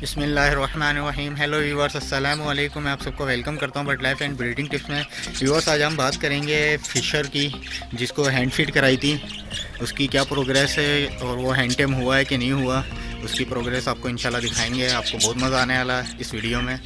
बिस्मिल्लाहिर्रहमानिर्रहीम। Hello viewers, अस्सलाम वालेकुम। मैं आप सबको वेलकम करता हूँ bird life and breeding tips में। व्यूवर्स, आज हम बात करेंगे फ़िशर की, जिसको हैंड फीड कराई थी, उसकी क्या प्रोग्रेस है और वो हैंड टेम हुआ है कि नहीं हुआ। उसकी प्रोग्रेस आपको इंशाल्लाह दिखाएंगे। आपको बहुत मज़ा आने वाला है इस वीडियो में।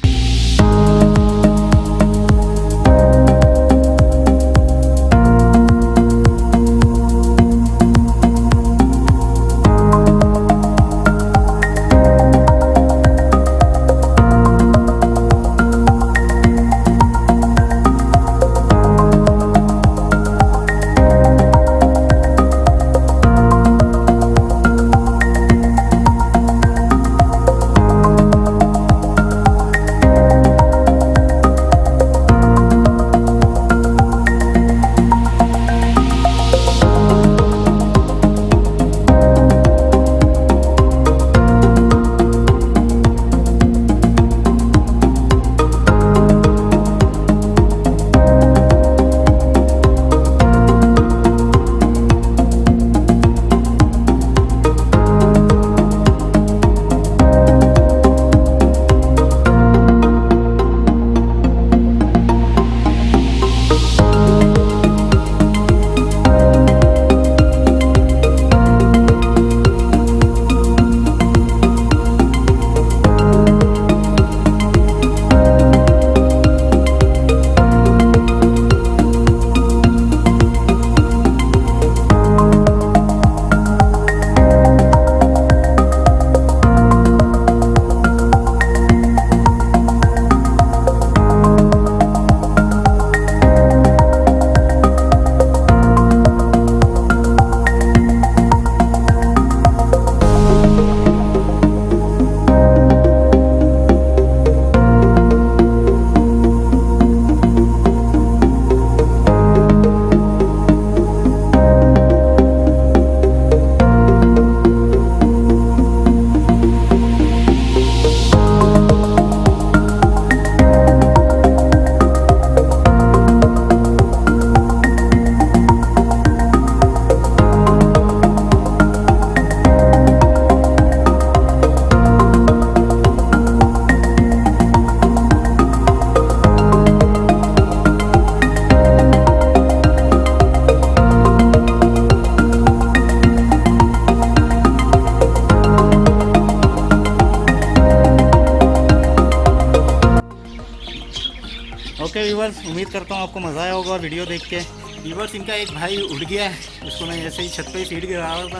ओके व्यूवर्स, उम्मीद करता हूँ आपको मज़ा आया होगा वीडियो देख के। व्यूवर्स, इनका एक भाई उड़ गया है। उसको मैं जैसे ही छत पे फीड गिरा रहा था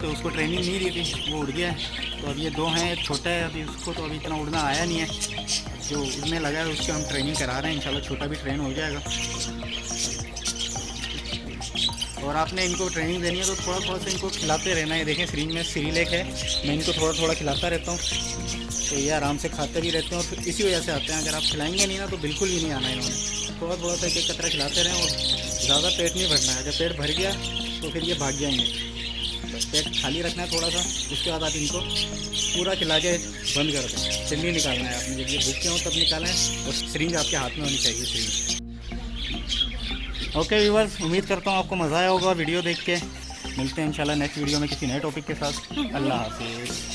तो उसको ट्रेनिंग नहीं दी थी, वो उड़ गया है। तो अब ये दो हैं, एक छोटा है अभी, उसको तो अभी इतना उड़ना आया नहीं है। जो उड़ने लगा है उसको हम ट्रेनिंग करा रहे हैं। इंशाल्लाह छोटा भी ट्रेन हो जाएगा। और आपने इनको ट्रेनिंग देनी है तो थोड़ा थोड़ा सा इनको खिलाते रहना है। देखें सीरीज में सीरीलेक है, मैं इनको थोड़ा थोड़ा खिलाता रहता हूँ तो ये आराम से खाते भी रहते हैं और इसी वजह से आते हैं। अगर आप खिलाएंगे नहीं ना तो बिल्कुल भी नहीं आना है इन्होंने। थोड़ा थोड़ा सा एक कतरा खिलाते रहें और ज़्यादा पेट नहीं भरना है। जब पेट भर गया तो फिर ये भाग जाएंगे। बस पेट खाली रखना है थोड़ा सा, उसके बाद आप इनको पूरा खिला के बंद कर दें। फिर नहीं निकालना है आपने, जब ये भूखे हों तब निकालें। और सिरिंज आपके हाथ में होनी चाहिए, सिरिंज। ओके व्यूवर्स, उम्मीद करता हूँ आपको मज़ा आया होगा वीडियो देख के। मिलते हैं इंशाल्लाह नेक्स्ट वीडियो में किसी नए टॉपिक के साथ। अल्लाह हाफिज़।